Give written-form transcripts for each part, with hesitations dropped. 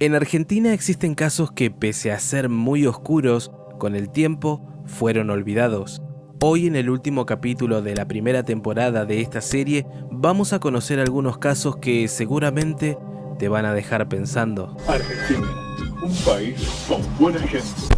En Argentina existen casos que, pese a ser muy oscuros, con el tiempo fueron olvidados. Hoy, en el último capítulo de la primera temporada de esta serie, vamos a conocer algunos casos que seguramente te van a dejar pensando. Argentina, un país con buena gente.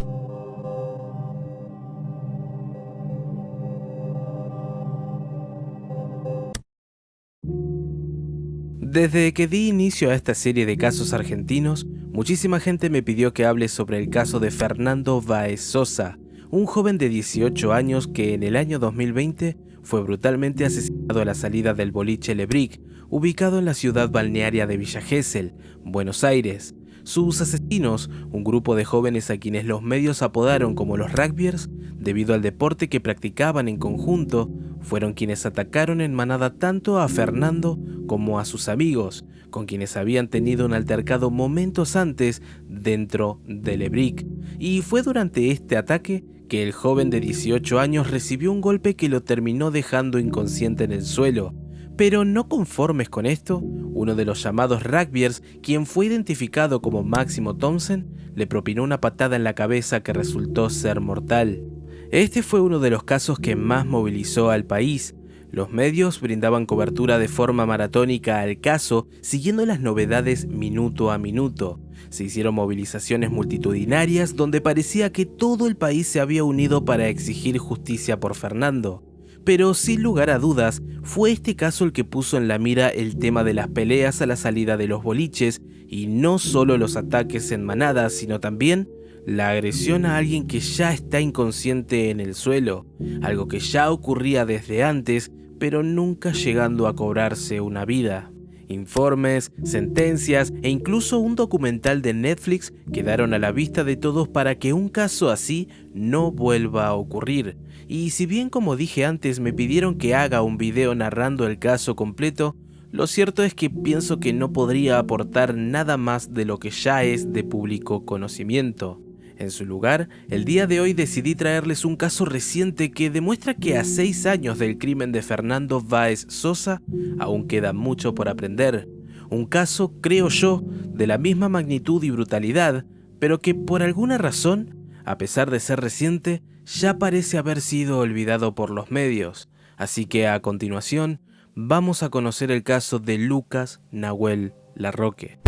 Desde que di inicio a esta serie de casos argentinos, muchísima gente me pidió que hable sobre el caso de Fernando Báez Sosa, un joven de 18 años que en el año 2020 fue brutalmente asesinado a la salida del boliche Lebrick, ubicado en la ciudad balnearia de Villa Gesell, Buenos Aires. Sus asesinos, un grupo de jóvenes a quienes los medios apodaron como los rugbyers, debido al deporte que practicaban en conjunto, fueron quienes atacaron en manada tanto a Fernando como a sus amigos, con quienes habían tenido un altercado momentos antes dentro de Lebrick. Y fue durante este ataque que el joven de 18 años recibió un golpe que lo terminó dejando inconsciente en el suelo. Pero no conformes con esto, uno de los llamados rugbyers, quien fue identificado como Máximo Thompson, le propinó una patada en la cabeza que resultó ser mortal. Este fue uno de los casos que más movilizó al país. Los medios brindaban cobertura de forma maratónica al caso, siguiendo las novedades minuto a minuto. Se hicieron movilizaciones multitudinarias donde parecía que todo el país se había unido para exigir justicia por Fernando. Pero sin lugar a dudas, fue este caso el que puso en la mira el tema de las peleas a la salida de los boliches, y no solo los ataques en manada, sino también la agresión a alguien que ya está inconsciente en el suelo, algo que ya ocurría desde antes, pero nunca llegando a cobrarse una vida. Informes, sentencias e incluso un documental de Netflix quedaron a la vista de todos para que un caso así no vuelva a ocurrir. Y si bien, como dije antes, me pidieron que haga un video narrando el caso completo, lo cierto es que pienso que no podría aportar nada más de lo que ya es de público conocimiento. En su lugar, el día de hoy decidí traerles un caso reciente que demuestra que a 6 años del crimen de Fernando Báez Sosa, aún queda mucho por aprender. Un caso, creo yo, de la misma magnitud y brutalidad, pero que por alguna razón, a pesar de ser reciente, ya parece haber sido olvidado por los medios. Así que a continuación, vamos a conocer el caso de Lucas Nahuel Larroque.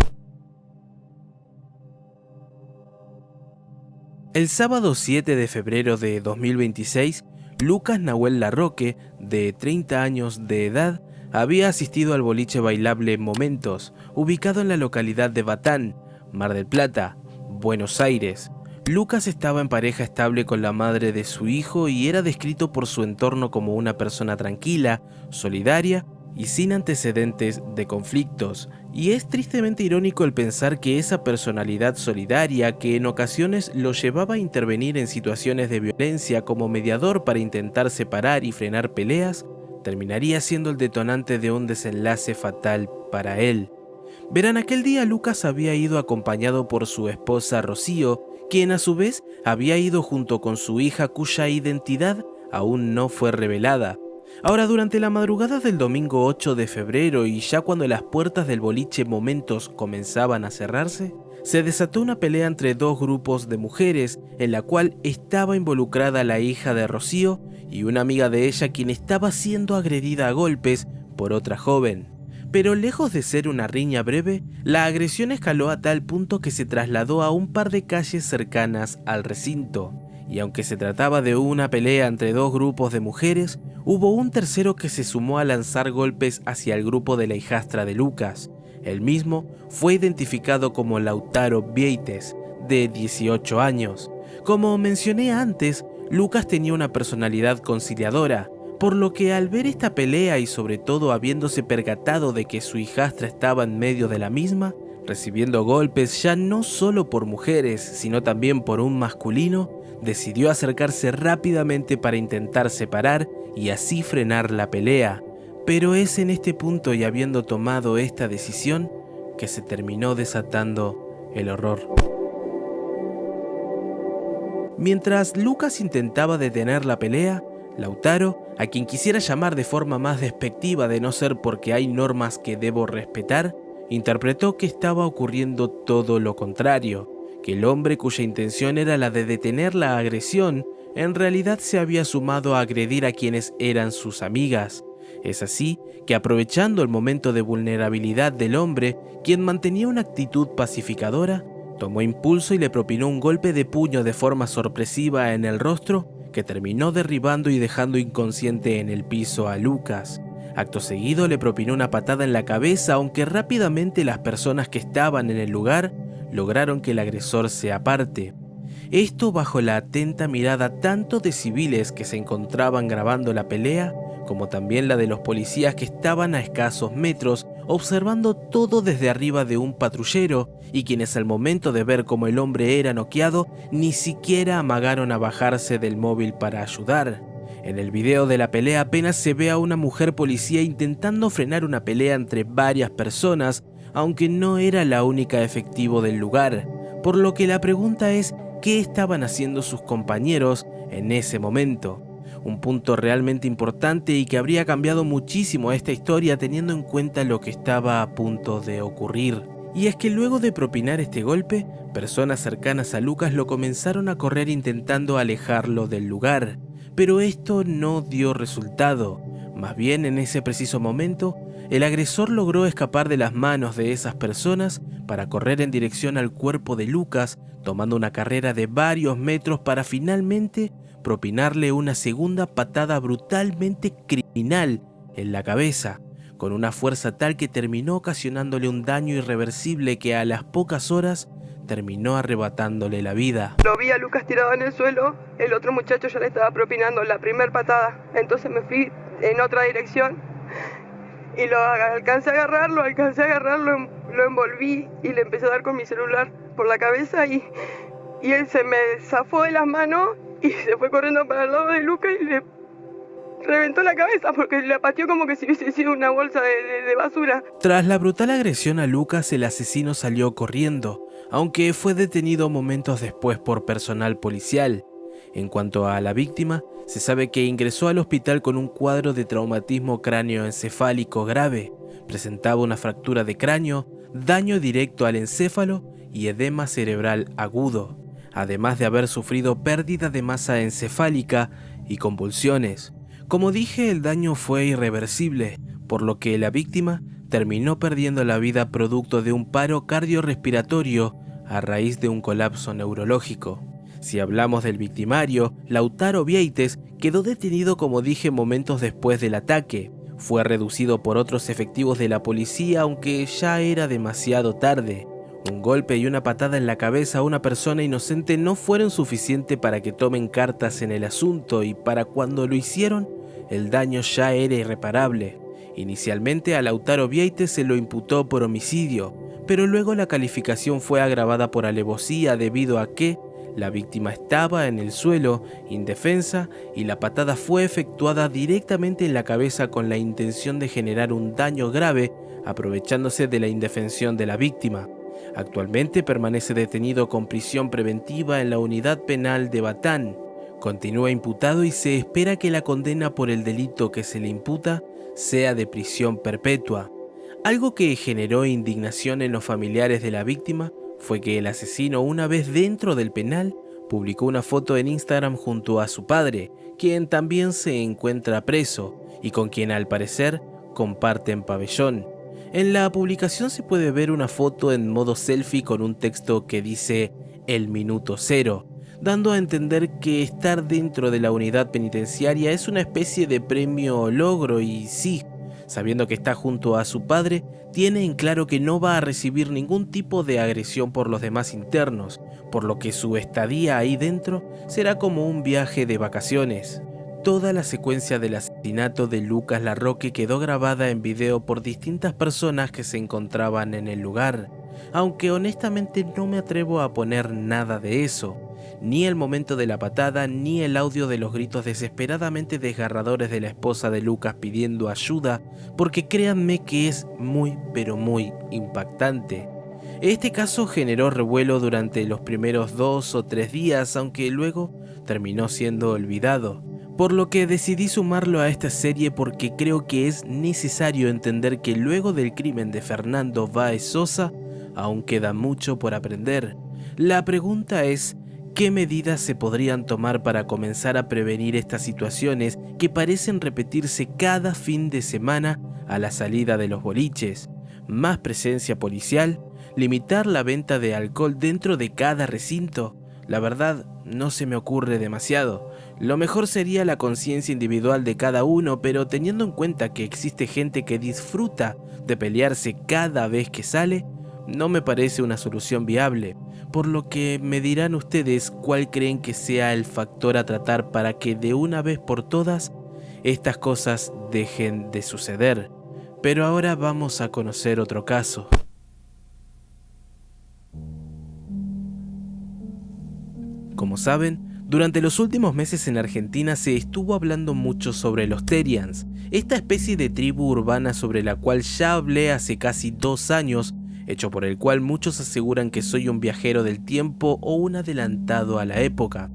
El sábado 7 de febrero de 2026, Lucas Nahuel Larroque, de 30 años de edad, había asistido al boliche bailable Momentos, ubicado en la localidad de Batán, Mar del Plata, Buenos Aires. Lucas estaba en pareja estable con la madre de su hijo y era descrito por su entorno como una persona tranquila, solidaria y sin antecedentes de conflictos. Y es tristemente irónico el pensar que esa personalidad solidaria, que en ocasiones lo llevaba a intervenir en situaciones de violencia como mediador para intentar separar y frenar peleas, terminaría siendo el detonante de un desenlace fatal para él. Verán, aquel día Lucas había ido acompañado por su esposa Rocío, quien a su vez había ido junto con su hija, cuya identidad aún no fue revelada. Ahora, durante la madrugada del domingo 8 de febrero y ya cuando las puertas del boliche Momentos comenzaban a cerrarse, se desató una pelea entre dos grupos de mujeres en la cual estaba involucrada la hija de Rocío y una amiga de ella, quien estaba siendo agredida a golpes por otra joven. Pero lejos de ser una riña breve, la agresión escaló a tal punto que se trasladó a un par de calles cercanas al recinto. Y aunque se trataba de una pelea entre dos grupos de mujeres, hubo un tercero que se sumó a lanzar golpes hacia el grupo de la hijastra de Lucas. El mismo fue identificado como Lautaro Vieites, de 18 años. Como mencioné antes, Lucas tenía una personalidad conciliadora, por lo que al ver esta pelea y sobre todo habiéndose percatado de que su hijastra estaba en medio de la misma, recibiendo golpes ya no solo por mujeres, sino también por un masculino, decidió acercarse rápidamente para intentar separar y así frenar la pelea. Pero es en este punto y habiendo tomado esta decisión que se terminó desatando el horror. Mientras Lucas intentaba detener la pelea, Lautaro, a quien quisiera llamar de forma más despectiva de no ser porque hay normas que debo respetar, interpretó que estaba ocurriendo todo lo contrario, que el hombre cuya intención era la de detener la agresión, en realidad se había sumado a agredir a quienes eran sus amigas. Es así que, aprovechando el momento de vulnerabilidad del hombre, quien mantenía una actitud pacificadora, tomó impulso y le propinó un golpe de puño de forma sorpresiva en el rostro que terminó derribando y dejando inconsciente en el piso a Lucas. Acto seguido le propinó una patada en la cabeza, aunque rápidamente las personas que estaban en el lugar lograron que el agresor se aparte. Esto bajo la atenta mirada tanto de civiles que se encontraban grabando la pelea, como también la de los policías que estaban a escasos metros observando todo desde arriba de un patrullero, y quienes al momento de ver cómo el hombre era noqueado ni siquiera amagaron a bajarse del móvil para ayudar. En el video de la pelea apenas se ve a una mujer policía intentando frenar una pelea entre varias personas, aunque no era la única efectivo del lugar, por lo que la pregunta es ¿qué estaban haciendo sus compañeros en ese momento? Un punto realmente importante y que habría cambiado muchísimo esta historia teniendo en cuenta lo que estaba a punto de ocurrir. Y es que luego de propinar este golpe, personas cercanas a Lucas lo comenzaron a correr intentando alejarlo del lugar, pero esto no dio resultado. Más bien, en ese preciso momento, el agresor logró escapar de las manos de esas personas para correr en dirección al cuerpo de Lucas, tomando una carrera de varios metros para finalmente propinarle una segunda patada brutalmente criminal en la cabeza, con una fuerza tal que terminó ocasionándole un daño irreversible que a las pocas horas terminó arrebatándole la vida. Lo vi a Lucas tirado en el suelo, el otro muchacho ya le estaba propinando la primera patada, entonces me fui en otra dirección y lo alcancé a agarrar, lo envolví y le empecé a dar con mi celular por la cabeza y él se me zafó de las manos y se fue corriendo para el lado de Lucas y le reventó la cabeza porque la pateó como que si hubiese sido una bolsa de basura. Tras la brutal agresión a Lucas, el asesino salió corriendo, aunque fue detenido momentos después por personal policial. En cuanto a la víctima, se sabe que ingresó al hospital con un cuadro de traumatismo cráneoencefálico grave, presentaba una fractura de cráneo, daño directo al encéfalo y edema cerebral agudo, además de haber sufrido pérdida de masa encefálica y convulsiones. Como dije, el daño fue irreversible, por lo que la víctima terminó perdiendo la vida producto de un paro cardiorrespiratorio a raíz de un colapso neurológico. Si hablamos del victimario, Lautaro Vieites quedó detenido, como dije, momentos después del ataque. Fue reducido por otros efectivos de la policía, aunque ya era demasiado tarde. Un golpe y una patada en la cabeza a una persona inocente no fueron suficientes para que tomen cartas en el asunto, y para cuando lo hicieron, el daño ya era irreparable. Inicialmente a Lautaro Vieites se lo imputó por homicidio, pero luego la calificación fue agravada por alevosía debido a que la víctima estaba en el suelo, indefensa, y la patada fue efectuada directamente en la cabeza con la intención de generar un daño grave, aprovechándose de la indefensión de la víctima. Actualmente permanece detenido con prisión preventiva en la unidad penal de Batán. Continúa imputado y se espera que la condena por el delito que se le imputa sea de prisión perpetua. Algo que generó indignación en los familiares de la víctima fue que el asesino, una vez dentro del penal, publicó una foto en Instagram junto a su padre, quien también se encuentra preso y con quien al parecer comparten pabellón. En la publicación se puede ver una foto en modo selfie con un texto que dice "El minuto cero", dando a entender que estar dentro de la unidad penitenciaria es una especie de premio o logro, y sí, sabiendo que está junto a su padre, tiene en claro que no va a recibir ningún tipo de agresión por los demás internos, por lo que su estadía ahí dentro será como un viaje de vacaciones. Toda la secuencia del asesinato de Lucas Larroque quedó grabada en video por distintas personas que se encontraban en el lugar, aunque honestamente no me atrevo a poner nada de eso, ni el momento de la patada, ni el audio de los gritos desesperadamente desgarradores de la esposa de Lucas pidiendo ayuda, porque créanme que es muy pero muy impactante. Este caso generó revuelo durante los primeros 2 o 3 días, aunque luego terminó siendo olvidado. por lo que decidí sumarlo a esta serie porque creo que es necesario entender que luego del crimen de Fernando Báez Sosa, aún queda mucho por aprender. La pregunta es, ¿qué medidas se podrían tomar para comenzar a prevenir estas situaciones que parecen repetirse cada fin de semana a la salida de los boliches? ¿Más presencia policial? ¿Limitar la venta de alcohol dentro de cada recinto? La verdad, no se me ocurre demasiado. Lo mejor sería la conciencia individual de cada uno, pero teniendo en cuenta que existe gente que disfruta de pelearse cada vez que sale, no me parece una solución viable, por lo que me dirán ustedes cuál creen que sea el factor a tratar para que de una vez por todas estas cosas dejen de suceder. Pero ahora vamos a conocer otro caso. Como saben, durante los últimos meses en Argentina se estuvo hablando mucho sobre los Terians, esta especie de tribu urbana sobre la cual ya hablé hace casi 2 años, hecho por el cual muchos aseguran que soy un viajero del tiempo o un adelantado a la época.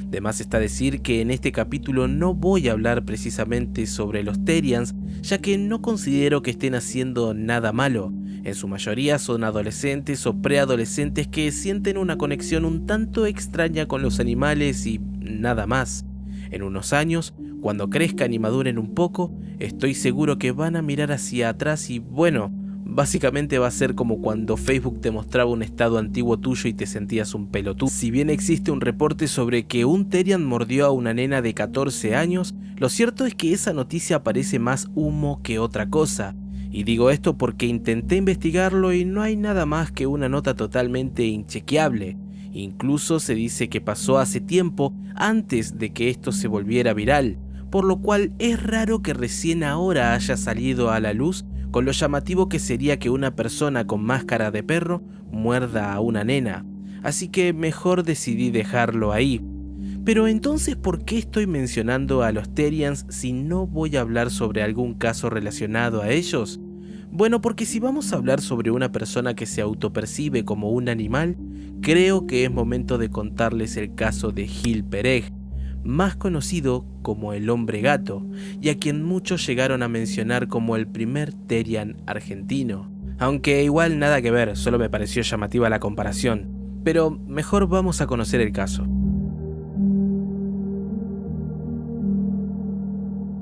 De más está decir que en este capítulo no voy a hablar precisamente sobre los Terians, ya que no considero que estén haciendo nada malo. En su mayoría son adolescentes o preadolescentes que sienten una conexión un tanto extraña con los animales y nada más. En unos años, cuando crezcan y maduren un poco, estoy seguro que van a mirar hacia atrás y bueno, básicamente va a ser como cuando Facebook te mostraba un estado antiguo tuyo y te sentías un pelotudo. Si bien existe un reporte sobre que un Terian mordió a una nena de 14 años, lo cierto es que esa noticia parece más humo que otra cosa. Y digo esto porque intenté investigarlo y no hay nada más que una nota totalmente inchequeable. Incluso se dice que pasó hace tiempo antes de que esto se volviera viral, por lo cual es raro que recién ahora haya salido a la luz con lo llamativo que sería que una persona con máscara de perro muerda a una nena. Así que mejor decidí dejarlo ahí. Pero entonces, ¿por qué estoy mencionando a los Terians si no voy a hablar sobre algún caso relacionado a ellos? Bueno, porque si vamos a hablar sobre una persona que se autopercibe como un animal, creo que es momento de contarles el caso de Gil Perej, más conocido como el hombre gato, y a quien muchos llegaron a mencionar como el primer Terian argentino. Aunque igual nada que ver, solo me pareció llamativa la comparación. Pero mejor vamos a conocer el caso.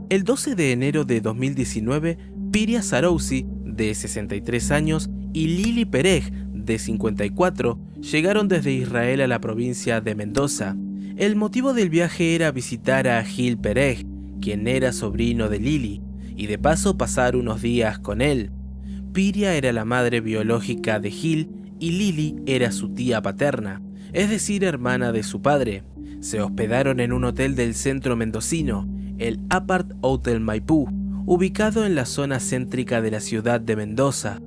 El 12 de enero de 2019, Piria Sarouzi, de 63 años, y Lili Perej, de 54, llegaron desde Israel a la provincia de Mendoza. El motivo del viaje era visitar a Gil Perej, quien era sobrino de Lili, y de paso pasar unos días con él. Piria era la madre biológica de Gil y Lili era su tía paterna, es decir, hermana de su padre. Se hospedaron en un hotel del centro mendocino, el Apart Hotel Maipú, ubicado en la zona céntrica de la ciudad de Mendoza.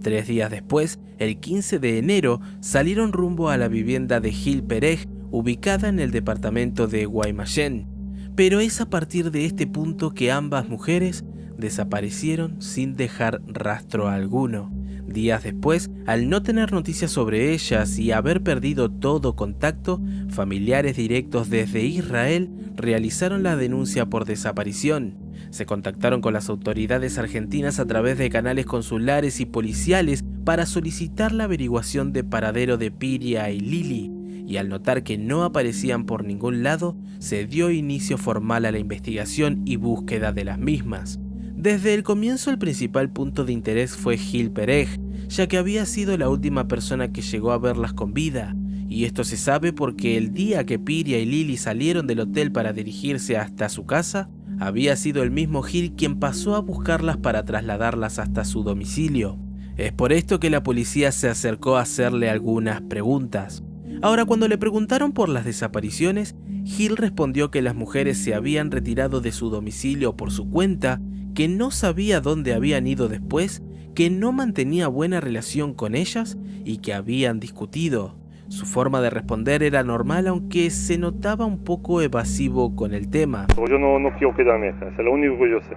3 días después, el 15 de enero, salieron rumbo a la vivienda de Gil Perej, ubicada en el departamento de Guaymallén. Pero es a partir de este punto que ambas mujeres desaparecieron sin dejar rastro alguno. Días después, al no tener noticias sobre ellas y haber perdido todo contacto, familiares directos desde Israel realizaron la denuncia por desaparición. Se contactaron con las autoridades argentinas a través de canales consulares y policiales para solicitar la averiguación de paradero de Piria y Lili, y al notar que no aparecían por ningún lado, se dio inicio formal a la investigación y búsqueda de las mismas. Desde el comienzo el principal punto de interés fue Gil Perej, ya que había sido la última persona que llegó a verlas con vida, y esto se sabe porque el día que Piria y Lili salieron del hotel para dirigirse hasta su casa, había sido el mismo Gil quien pasó a buscarlas para trasladarlas hasta su domicilio. Es por esto que la policía se acercó a hacerle algunas preguntas. Ahora, cuando le preguntaron por las desapariciones, Gil respondió que las mujeres se habían retirado de su domicilio por su cuenta, que no sabía dónde habían ido después, que no mantenía buena relación con ellas y que habían discutido. Su forma de responder era normal, aunque se notaba un poco evasivo con el tema. Yo no quiero quedarme acá, es lo único que yo sé.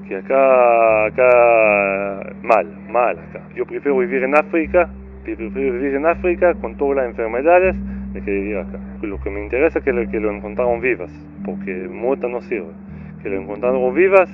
Que acá mal acá. Yo prefiero vivir en África con todas las enfermedades, de que vivía acá. Lo que me interesa es que lo encontraron vivas, porque muertas no sirve. Que lo encontraron vivas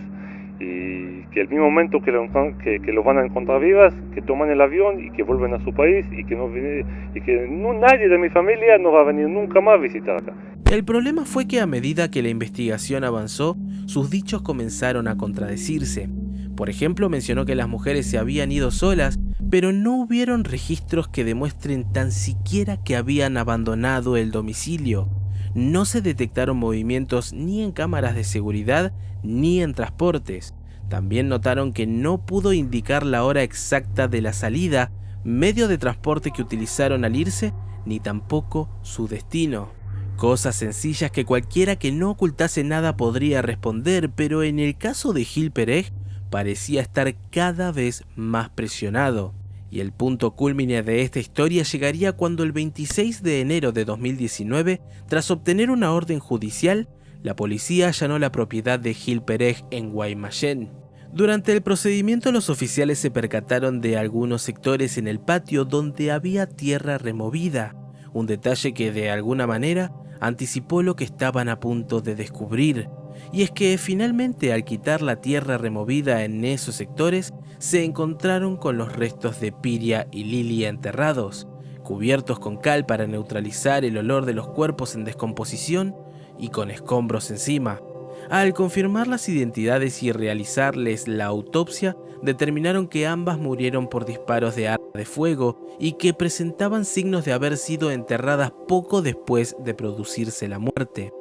y que el mismo momento que lo van a encontrar vivas, que toman el avión y que vuelven a su país y que nadie de mi familia no va a venir nunca más a visitar acá. El problema fue que a medida que la investigación avanzó, sus dichos comenzaron a contradecirse. Por ejemplo, mencionó que las mujeres se habían ido solas, pero no hubieron registros que demuestren tan siquiera que habían abandonado el domicilio. No se detectaron movimientos ni en cámaras de seguridad ni en transportes. También notaron que no pudo indicar la hora exacta de la salida, medio de transporte que utilizaron al irse, ni tampoco su destino. Cosas sencillas que cualquiera que no ocultase nada podría responder, pero en el caso de Gil Pereg parecía estar cada vez más presionado. Y el punto cúlmine de esta historia llegaría cuando el 26 de enero de 2019, tras obtener una orden judicial, la policía allanó la propiedad de Gil Pereg en Guaymallén. Durante el procedimiento, los oficiales se percataron de algunos sectores en el patio donde había tierra removida, un detalle que de alguna manera anticipó lo que estaban a punto de descubrir. Y es que finalmente, al quitar la tierra removida en esos sectores, se encontraron con los restos de Piria y Lili enterrados, cubiertos con cal para neutralizar el olor de los cuerpos en descomposición y con escombros encima. Al confirmar las identidades y realizarles la autopsia, determinaron que ambas murieron por disparos de arma de fuego y que presentaban signos de haber sido enterradas poco después de producirse la muerte.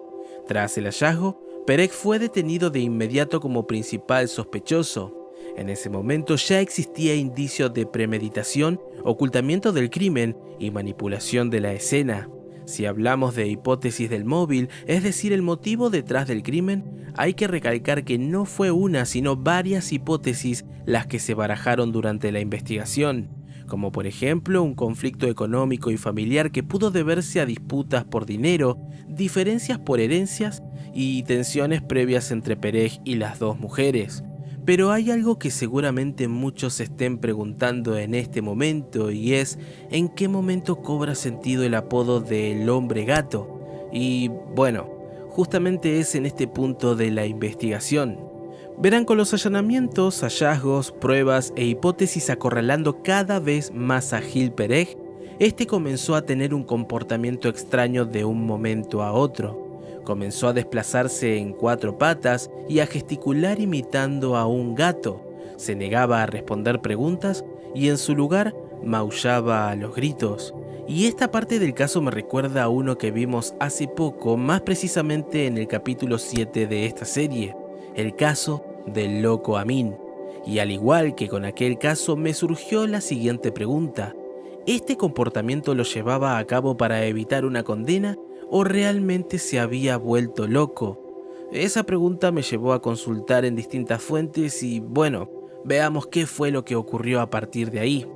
Tras el hallazgo, Pereg fue detenido de inmediato como principal sospechoso. En ese momento ya existía indicios de premeditación, ocultamiento del crimen y manipulación de la escena. Si hablamos de hipótesis del móvil, es decir, el motivo detrás del crimen, hay que recalcar que no fue una, sino varias hipótesis las que se barajaron durante la investigación, como por ejemplo un conflicto económico y familiar que pudo deberse a disputas por dinero, diferencias por herencias y tensiones previas entre Pereg y las dos mujeres. Pero hay algo que seguramente muchos se estén preguntando en este momento, y es ¿en qué momento cobra sentido el apodo del hombre gato? Y bueno, justamente es en este punto de la investigación. Verán, con los allanamientos, hallazgos, pruebas e hipótesis acorralando cada vez más a Gil Pereg, este comenzó a tener un comportamiento extraño de un momento a otro. Comenzó a desplazarse en cuatro patas y a gesticular imitando a un gato. Se negaba a responder preguntas y en su lugar maullaba a los gritos. Y esta parte del caso me recuerda a uno que vimos hace poco, más precisamente en el capítulo 7 de esta serie, el caso del loco Amin. Y al igual que con aquel caso, me surgió la siguiente pregunta: ¿este comportamiento lo llevaba a cabo para evitar una condena o realmente se había vuelto loco? Esa pregunta me llevó a consultar en distintas fuentes y bueno, veamos qué fue lo que ocurrió a partir de ahí.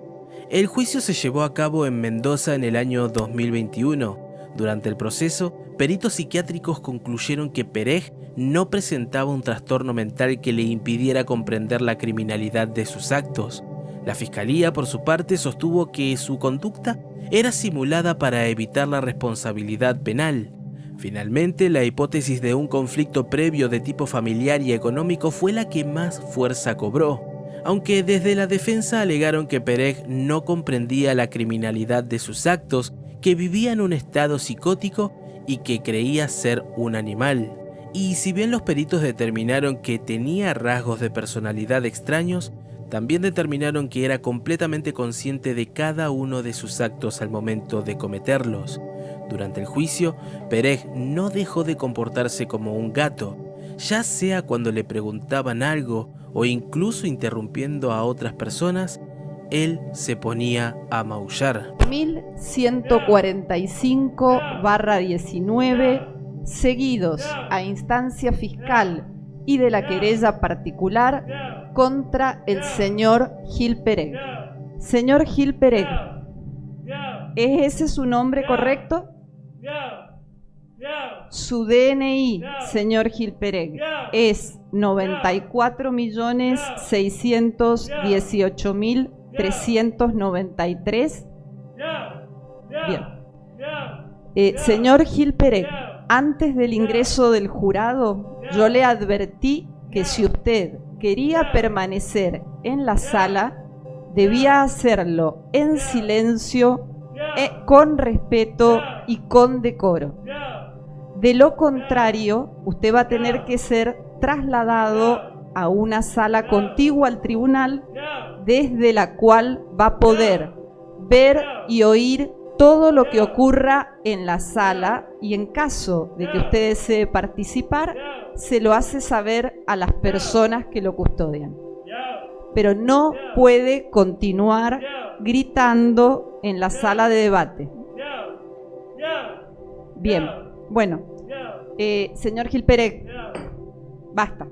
El juicio se llevó a cabo en Mendoza en el año 2021. Durante el proceso, peritos psiquiátricos concluyeron que Pereg no presentaba un trastorno mental que le impidiera comprender la criminalidad de sus actos. La fiscalía, por su parte, sostuvo que su conducta era simulada para evitar la responsabilidad penal. Finalmente, la hipótesis de un conflicto previo de tipo familiar y económico fue la que más fuerza cobró, aunque desde la defensa alegaron que Pereg no comprendía la criminalidad de sus actos, que vivía en un estado psicótico y que creía ser un animal. Y si bien los peritos determinaron que tenía rasgos de personalidad extraños, también determinaron que era completamente consciente de cada uno de sus actos al momento de cometerlos. Durante el juicio, Pereg no dejó de comportarse como un gato, ya sea cuando le preguntaban algo o incluso interrumpiendo a otras personas, él se ponía a maullar. 1145/19, seguidos a instancia fiscal y de la querella particular contra el señor Gil Pereg. Señor Gil Pereg, ¿es ese su nombre correcto? Su DNI, señor Gil Pereg, es 94.618.393. Bien. Señor Gil-Pereg, antes del ingreso del jurado, yo le advertí que si usted quería permanecer en la sala, debía hacerlo en silencio, con respeto y con decoro. De lo contrario, usted va a tener que ser trasladado a una sala contigua al tribunal, desde la cual va a poder ver y oír todo lo que ocurra en la sala, y en caso de que usted desee participar, se lo hace saber a las personas que lo custodian. Pero no puede continuar gritando en la sala de debate. Bien, bueno, señor Gil-Pereg, basta.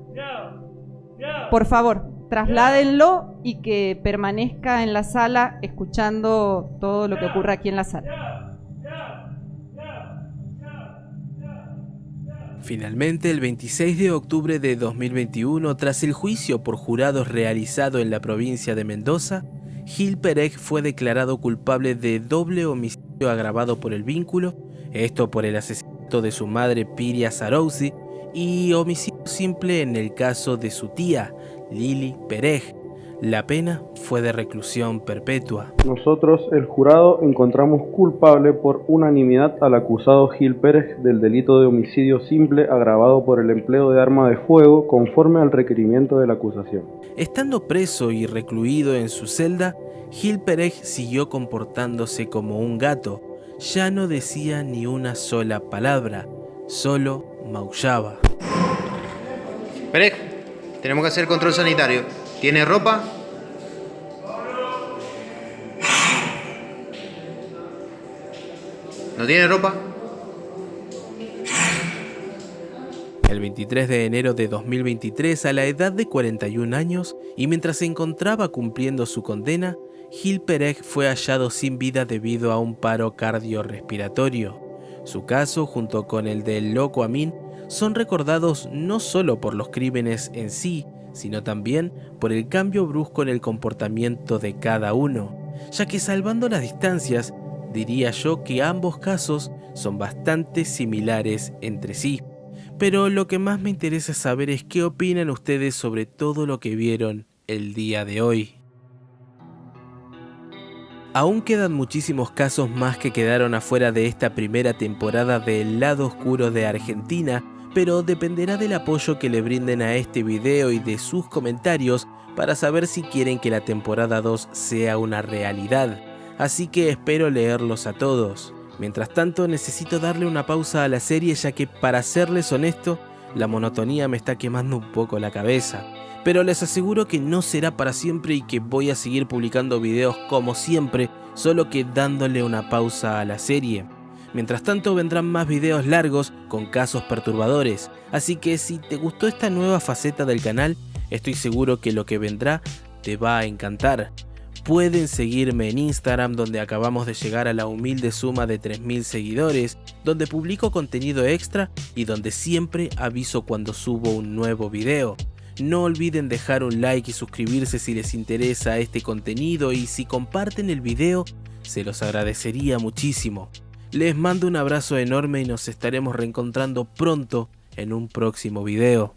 Por favor, trasládenlo y que permanezca en la sala escuchando todo lo que ocurra aquí en la sala. Finalmente, el 26 de octubre de 2021, tras el juicio por jurados realizado en la provincia de Mendoza, Gil-Pereg fue declarado culpable de doble homicidio agravado por el vínculo, esto por el asesinato de su madre Piria Sarouzi, y homicidio simple en el caso de su tía, Lili Pereg. La pena fue de reclusión perpetua. Nosotros, el jurado, encontramos culpable por unanimidad al acusado Gil-Pereg del delito de homicidio simple agravado por el empleo de arma de fuego conforme al requerimiento de la acusación. Estando preso y recluido en su celda, Gil-Pereg siguió comportándose como un gato. Ya no decía ni una sola palabra, solo maullaba. Pereg, tenemos que hacer control sanitario. ¿Tiene ropa? ¿No tiene ropa? El 23 de enero de 2023, a la edad de 41 años, y mientras se encontraba cumpliendo su condena, Gil-Pereg fue hallado sin vida debido a un paro cardiorrespiratorio. Su caso, junto con el del Loco Amin, son recordados no solo por los crímenes en sí, sino también por el cambio brusco en el comportamiento de cada uno, ya que, salvando las distancias, diría yo que ambos casos son bastante similares entre sí. Pero lo que más me interesa saber es qué opinan ustedes sobre todo lo que vieron el día de hoy. Aún quedan muchísimos casos más que quedaron afuera de esta primera temporada de El Lado Oscuro de Argentina, pero dependerá del apoyo que le brinden a este video y de sus comentarios para saber si quieren que la temporada 2 sea una realidad. Así que espero leerlos a todos. Mientras tanto, necesito darle una pausa a la serie, ya que, para serles honesto, la monotonía me está quemando un poco la cabeza. Pero les aseguro que no será para siempre y que voy a seguir publicando videos como siempre, solo que dándole una pausa a la serie. Mientras tanto, vendrán más videos largos con casos perturbadores, así que si te gustó esta nueva faceta del canal, estoy seguro que lo que vendrá te va a encantar. Pueden seguirme en Instagram, donde acabamos de llegar a la humilde suma de 3000 seguidores, donde publico contenido extra y donde siempre aviso cuando subo un nuevo video. No olviden dejar un like y suscribirse si les interesa este contenido, y si comparten el video, se los agradecería muchísimo. Les mando un abrazo enorme y nos estaremos reencontrando pronto en un próximo video.